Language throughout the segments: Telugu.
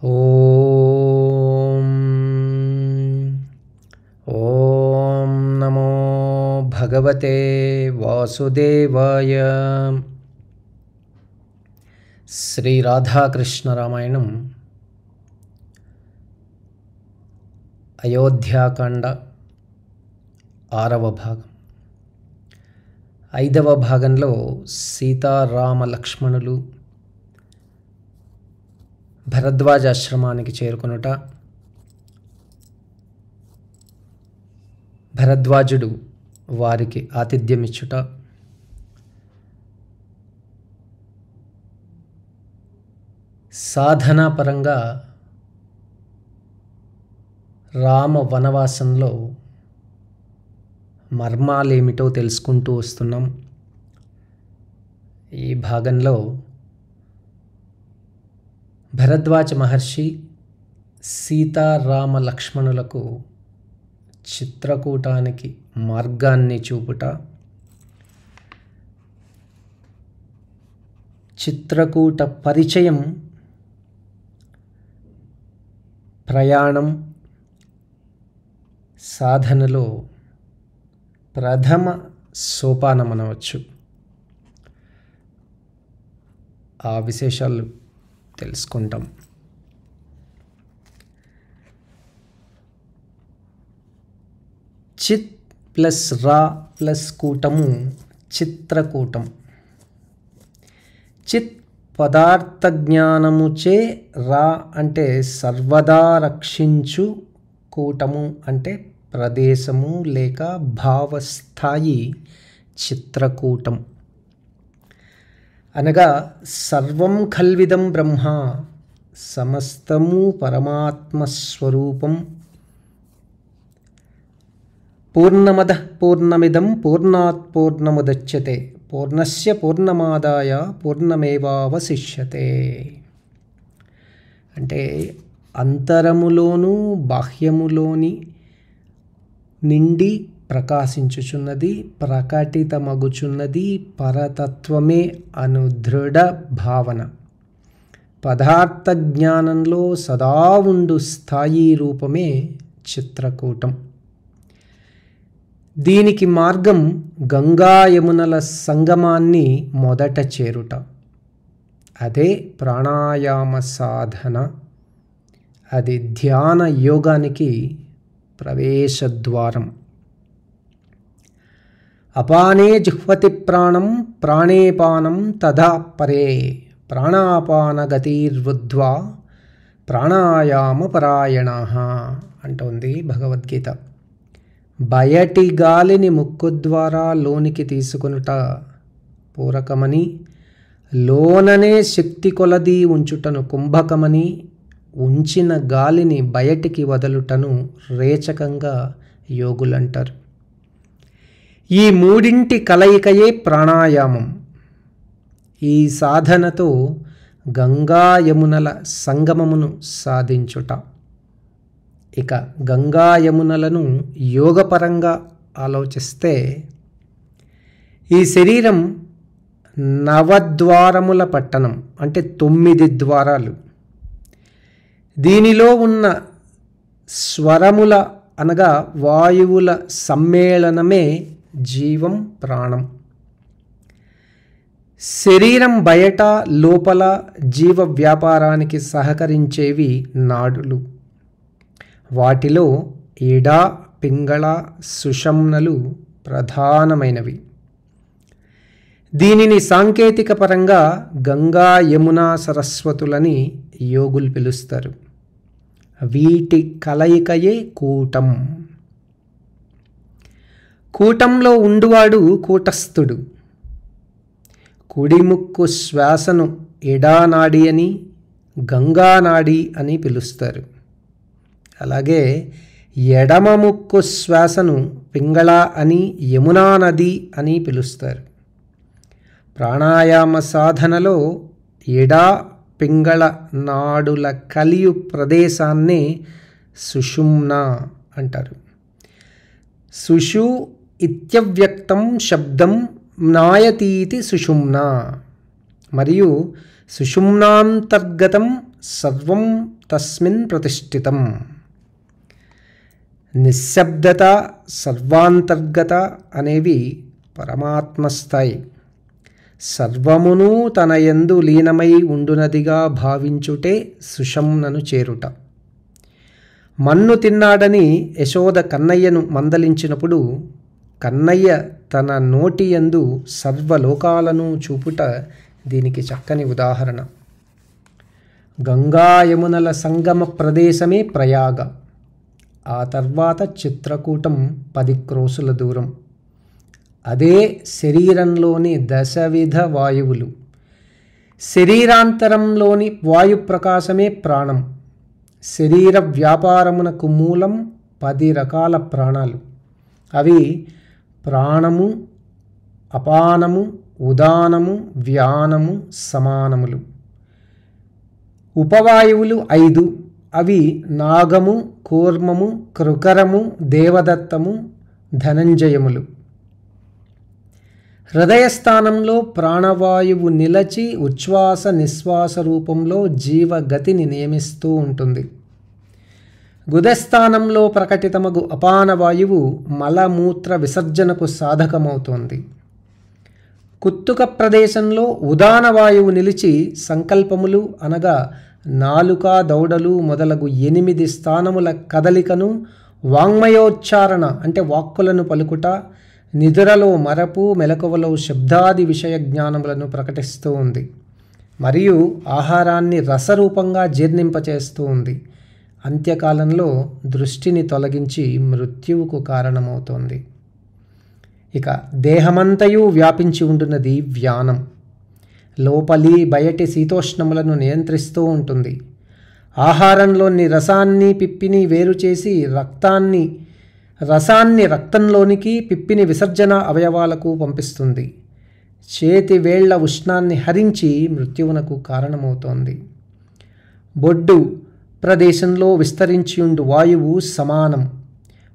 ఓం ఓం నమో భగవతే వాసుదేవాయ. శ్రీ రాధాకృష్ణ రామాయణం అయోధ్యాకాండ 6వ భాగం. 5వ భాగంలో సీతారామ లక్ష్మణులు భరద్వాజాశ్రమానికి చేరుకొనుట, భరద్వాజుడు వారికి ఆతిథ్యమిచ్చుట, సాధనాపరంగా రామ వనవాసంలో మర్మాలేమిటో తెలుసుకుంటూ వస్తున్నాం. ఈ భాగంలో భరద్వాజ మహర్షి సీతారామ లక్ష్మణులకు చిత్రకూటానికి మార్గాన్ని చూపుట, చిత్రకూట పరిచయం, ప్రయాణం, సాధనలో ప్రథమ సోపానం అనవచ్చు. ఆ విశేషాలు తెలుసుకుంటాం. చిత్ ప్లస్ రా ప్లస్ కూటము చిత్రకూటం. చిత్ పదార్థ జ్ఞానముచే, రా అంటే సర్వదా రక్షించు, కూటము అంటే ప్రదేశము లేక భావస్థాయి చిత్రకూటం. అనగా సర్వం ఖల్విదం బ్రహ్మ, సమస్తము పరమాత్మ స్వరూపం. పూర్ణమద పూర్ణమిదం పూర్ణాత్ పూర్ణముదచ్యతే, పూర్ణస్య పూర్ణమాదాయ పూర్ణమేవావశిష్యతే. అంటే అంతరములోను బాహ్యములోని నిండి ప్రకాశించుచున్నది, ప్రకటితమగుచున్నది పరతత్వమే అను దృఢ భావన. పదార్థ జ్ఞానంలో సదా ఉండు స్థాయి రూపమే చిత్రకూటం. దీనికి మార్గం గంగా యమునల సంగమాన్ని మొదట చేరుట. అదే ప్రాణాయామ సాధన. అది ధ్యాన యోగానికి ప్రవేశద్వారం. అపానే జిహ్వతి ప్రాణం ప్రాణేపానం తదా పరే, ప్రాణాపానగతిర్వృద్ధ్వా ప్రాణాయామ పరాయణాః అంటోంది భగవద్గీత. బయటి గాలిని ముక్కు ద్వారా లోనికి తీసుకొనుట పూరకమని, లోననే శక్తి కొలది ఉంచుటను కుంభకమని, ఉంచిన గాలిని బయటికి వదలుటను రేచకంగా యోగులంటారు. ఈ మూడింటి కలయికయే ప్రాణాయామం. ఈ సాధనతో గంగా యమునల సంగమమును సాధించుట. ఇక గంగా యమునలను యోగపరంగా ఆలోచిస్తే, ఈ శరీరం నవద్వారముల పట్టణం, అంటే 9 ద్వారాలు. దీనిలో ఉన్న స్వరముల అనగా వాయువుల సమ్మేళనమే జీవం, ప్రాణం. శరీరం బయట లోపల జీవ వ్యాపారానికి సహకరించేవి నాడులు. వాటిలో ఎడ, పింగళ, సుషుమ్నలు ప్రధానమైనవి. దీనిని సాంకేతిక పరంగా గంగా యమునా సరస్వతులని యోగులు పిలుస్తారు. వీటి కలయికయే కూటం. కూటంలో ఉండువాడు కూటస్థుడు. కుడిముక్కు శ్వాసను ఎడానాడి అని, గంగానాడి అని పిలుస్తారు. అలాగే ఎడమ ముక్కు శ్వాసను పింగళ అని, యమునా నది అని పిలుస్తారు. ప్రాణాయామ సాధనలో ఎడ, పింగళ నాడుల కలియు ప్రదేశాన్నే సుషుమ్న అంటారు. సుషు ఇత్యవ్యక్తం శబ్దం నాయతీతి సుషుమ్న. మరియు సుషుమ్నాంతర్గతం సర్వం తస్మిన్ ప్రతిష్ఠితం. నిశ్శబ్దత, సర్వాంతర్గత అనేవి పరమాత్మస్థాయి. సర్వమును తన యందు లీనమై ఉండునదిగా భావించుటే సుషుమ్నను చేరుట. మన్ను తిన్నాడని యశోద కన్నయ్యను మందలించినప్పుడు కన్నయ్య తన నోటి యందు సర్వలోకాలను చూపుట దీనికి చక్కని ఉదాహరణ. గంగా యమునల సంగమ ప్రదేశమే ప్రయాగ. ఆ తర్వాత చిత్రకూటం 10 క్రోసుల దూరం. అదే శరీరంలోని దశవిధ వాయువులు. శరీరాంతరంలోని వాయుప్రకాశమే ప్రాణం. శరీర వ్యాపారమునకు మూలం 10 రకాల ప్రాణాలు. అవి ప్రాణము, అపానము, ఉదానము, వ్యానము, సమానములు. ఉపవాయువులు 5. అవి నాగము, కూర్మము, కృకరము, దేవదత్తము, ధనంజయములు. హృదయస్థానంలో ప్రాణవాయువు నిలచి ఉచ్ఛ్వాస నిశ్వాస రూపంలో జీవగతిని నియమిస్తూ ఉంటుంది. గుదస్థానంలో ప్రకటితమగు అపానవాయువు మలమూత్ర విసర్జనకు సాధకమవుతోంది. కుత్తుక ప్రదేశంలో ఉదానవాయువు నిలిచి సంకల్పములు అనగా నాలుక, దౌడలు మొదలగు 8 స్థానముల కదలికను, వాంగ్మయోచ్చారణ అంటే వాక్కులను పలుకుట, నిద్రలో మరపు, మెలకువలో శబ్దాది విషయ జ్ఞానములను ప్రకటిస్తూ ఉంది. మరియు ఆహారాన్ని రసరూపంగా జీర్ణింపచేస్తూ ఉంది. అంత్యకాలంలో దృష్టిని తొలగించి మృత్యువుకు కారణమవుతోంది. ఇక దేహమంతయు వ్యాపించి ఉంటున్నది వ్యానం. లోపలి బయటి శీతోష్ణములను నియంత్రిస్తూ ఉంటుంది. ఆహారంలోని రసాన్ని, పిప్పిని వేరు చేసి రసాన్ని రక్తంలోనికి, పిప్పిని విసర్జన అవయవాలకు పంపిస్తుంది. చేతి వేళ్ల ఉష్ణాన్ని హరించి మృత్యువునకు కారణమవుతోంది. బొడ్డు ప్రదేశంలో విస్తరించియుండు వాయువు సమానం.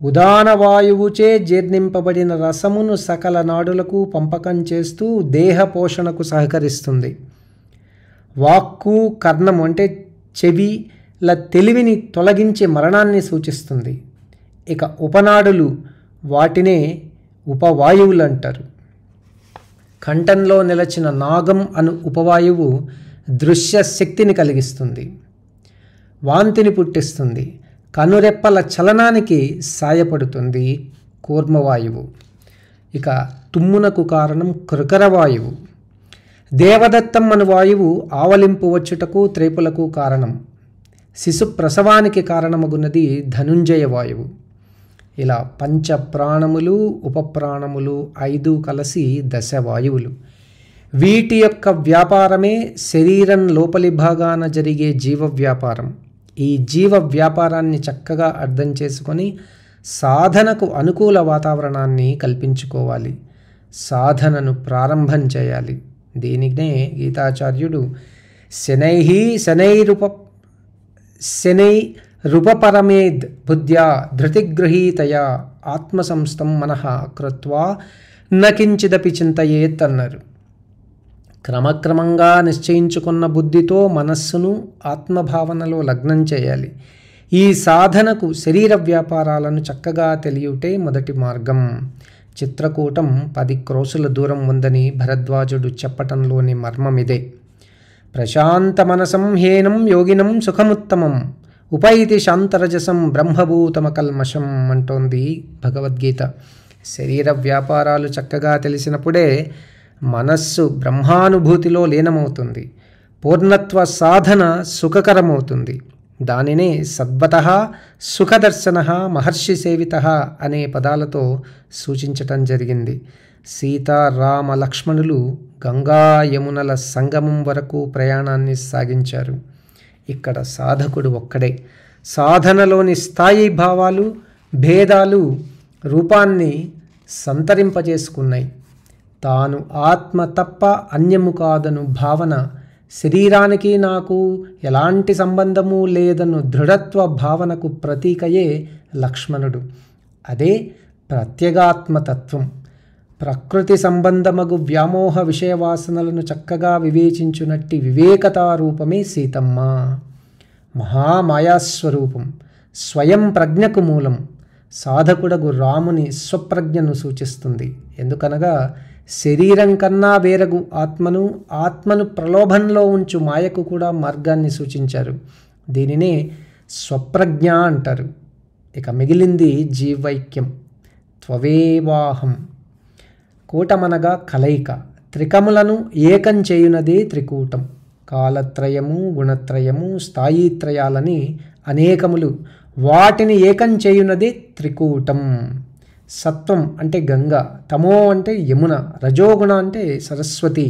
ఉదాన వాయువుచే జీర్ణింపబడిన రసమును సకల నాడులకు పంపకం చేస్తూ దేహ పోషణకు సహకరిస్తుంది. వాక్కు, కర్ణం అంటే చెవిల తెలివిని తొలగించి మరణాన్ని సూచిస్తుంది. ఇక ఉపనాడులు, వాటినే ఉపవాయువులు అంటారు. కంఠంలో నిలచిన నాగం అను ఉపవాయువు దృశ్య శక్తిని కలిగిస్తుంది, వాంతిని పుట్టిస్తుంది, కనురెప్పల చలనానికి సాయపడుతుంది కూర్మవాయువు. ఇక తుమ్మునకు కారణం కృకరవాయువు. దేవదత్తం అను వాయువు ఆవలింపు వచ్చుటకు, త్రేపులకు కారణం. శిశు ప్రసవానికి కారణమగున్నది ధనుంజయ వాయువు. ఇలా పంచప్రాణములు, ఉపప్రాణములు 5 కలిసి 10 వాయువులు. వీటి యొక్క వ్యాపారమే శరీరం లోపలి భాగాన జరిగే జీవ వ్యాపారం. ఈ జీవ వ్యాపారాన్ని చక్కగా అర్థం చేసుకొని సాధనకు అనుకూల వాతావరణాన్ని కల్పించుకోవాలి. సాధనను ప్రారంభం చేయాలి. దీనినే గీతాచార్యుడు శనైరుపపరమేద్ బుద్ధ్యా ధృతిగృహీతయా ఆత్మసంస్థం మనః కృత్వా నకించిదపి చింతయేత్ అన్నారు. క్రమక్రమంగా నిశ్చయించుకున్న బుద్ధితో మనస్సును ఆత్మభావనలో లగ్నం చేయాలి. ఈ సాధనకు శరీర వ్యాపారాలను చక్కగా తెలియుటే మొదటి మార్గం. చిత్రకూటం 10 క్రోసుల దూరం ఉందని భరద్వాజుడు చెప్పటంలోని మర్మమిదే. ప్రశాంత మనసం హేనం యోగినం సుఖముత్తమం ఉపైతి శాంతరజసం బ్రహ్మభూతమకల్మషం అంటోంది భగవద్గీత. శరీర వ్యాపారాలు చక్కగా తెలిసినప్పుడే మనస్సు బ్రహ్మానుభూతిలో లీనమవుతుంది. పూర్ణత్వ సాధన సుఖకరమవుతుంది. దానినే సద్వతః సుఖదర్శనః మహర్షి సేవితః అనే పదాలతో సూచించటం జరిగింది. సీతా, రామ, లక్ష్మణులు గంగా యమునల సంగమం వరకు ప్రయాణాన్ని సాగించారు. ఇక్కడ సాధకుడు ఒక్కడే. సాధనలోని స్థాయి భావాలు, భేదాలు రూపాన్ని సంతరింపజేసుకున్నాయి. తాను ఆత్మ తప్ప అన్యము కాదను భావన, శరీరానికి నాకు ఎలాంటి సంబంధము లేదను దృఢత్వ భావనకు ప్రతీకయే లక్ష్మణుడు. అదే ప్రత్యేగాత్మతత్వం. ప్రకృతి సంబంధమగు వ్యామోహ విషయవాసనలను చక్కగా వివేచించునట్టి వివేకతారూపమే సీతమ్మ. మహామాయాస్వరూపం, స్వయం ప్రజ్ఞకు మూలం. సాధకుడగు రాముని స్వప్రజ్ఞను సూచిస్తుంది. ఎందుకనగా శరీరం కన్నా వేరగు ఆత్మను ప్రలోభంలో ఉంచు మాయకు కూడా మార్గాన్ని సూచించారు. దీనినే స్వప్రజ్ఞ అంటారు. ఇక మిగిలింది జీవైక్యం. త్వవేవాహం. కూటమనగా కలయిక. త్రికములను ఏకం చేయునదే త్రికూటం. కాలత్రయము, గుణత్రయము, స్థాయిత్రయాలని అనేకములు, వాటిని ఏకం చేయునదే త్రికూటం. సత్వం అంటే గంగ, తమో అంటే యమున, రజోగుణ అంటే సరస్వతి.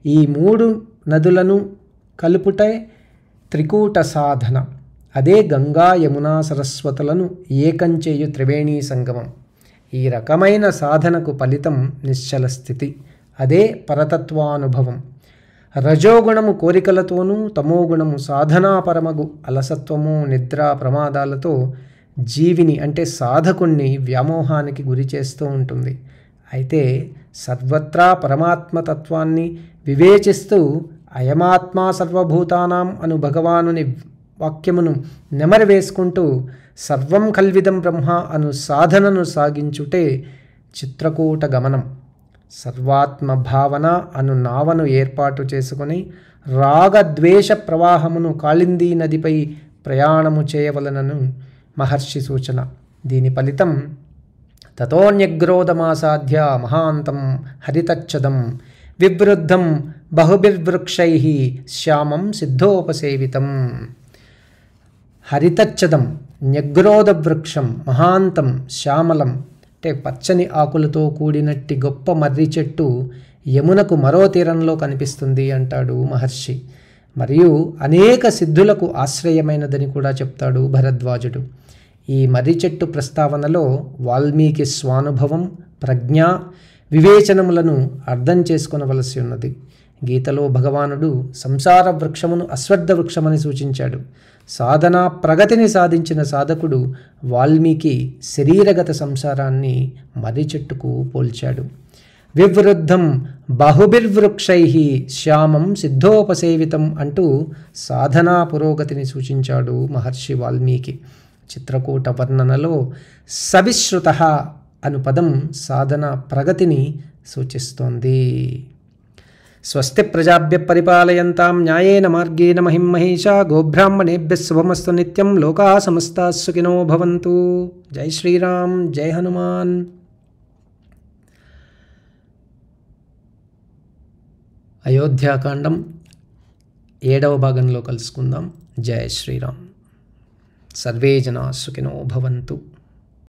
ఈ 3 నదులను కలుపుటే త్రికూట సాధన. అదే గంగా, యమున, సరస్వతులను ఏకం చేయు త్రివేణీ సంగమం. ఈ రకమైన సాధనకు ఫలితం నిశ్చల స్థితి. అదే పరతత్వానుభవం. రజోగుణము కోరికలతోనూ, తమోగుణము సాధనాపరమగు అలసత్వము, నిద్ర, ప్రమాదాలతో జీవిని అంటే సాధకుణ్ణి వ్యామోహానికి గురి చేస్తూ ఉంటుంది. అయితే సర్వత్రా పరమాత్మతత్వాన్ని వివేచిస్తూ అయమాత్మా సర్వభూతానాం అను భగవానుని వాక్యమును నెమరు వేసుకుంటూ సర్వం కల్విదం బ్రహ్మ అను సాధనను సాగించుటే చిత్రకూట గమనం. సర్వాత్మ భావన అను నావను ఏర్పాటు చేసుకుని రాగద్వేష ప్రవాహమును కాళిందీ నదిపై ప్రయాణము చేయవలనను మహర్షి సూచన. దీని ఫలితం తతోన్యగ్రోధమాసాధ్య మహాంతం హరితచ్చదం వివృద్ధం బహుభిర్వృక్షై శ్యామం సిద్ధోపసేవితం. హరితచ్చదం న్యగ్రోధ వృక్షం, మహాంతం శ్యామలం అంటే పచ్చని ఆకులతో కూడినట్టి గొప్ప మర్రి చెట్టు యమునకు మరో తీరంలో కనిపిస్తుంది అంటాడు మహర్షి. మరియు అనేక సిద్ధులకు ఆశ్రయమైనదని కూడా చెప్తాడు భరద్వాజుడు. ఈ మర్రి చెట్టు ప్రస్తావనలో వాల్మీకి స్వానుభవం, ప్రజ్ఞ, వివేచనములను అర్థం చేసుకొనవలసి ఉన్నది. గీతలో భగవానుడు సంసార వృక్షమును అశ్వత్థ వృక్షమని సూచించాడు. సాధనా ప్రగతిని సాధించిన సాధకుడు వాల్మీకి శరీరగత సంసారాన్ని మర్రి చెట్టుకు పోల్చాడు. వివృద్ధం బహుభిర్వృక్షై శ్యామం సిద్ధోపసేవితం అంటూ సాధనా పురోగతిని సూచించాడు మహర్షి వాల్మీకి. చిత్రకూట వర్ణనలో సవిశ్రుత అను పదం సాధన ప్రగతిని సూచిస్తోంది. స్వస్తి ప్రజాభ్య పరిపాలయంతాం న్యాయేన మార్గేణ మహిం మహేషా. గోబ్రాహ్మణేభ్యః శుభమస్తు నిత్యం. లోకాః సమస్తాః సుఖినో భవంతు. జై శ్రీరామ్, జై హనుమాన్. అయోధ్యాకాండం 7వ భాగంలో కలుసుకుందాం. జై శ్రీరామ్. సర్వే జనా సుఖినో భవంతు.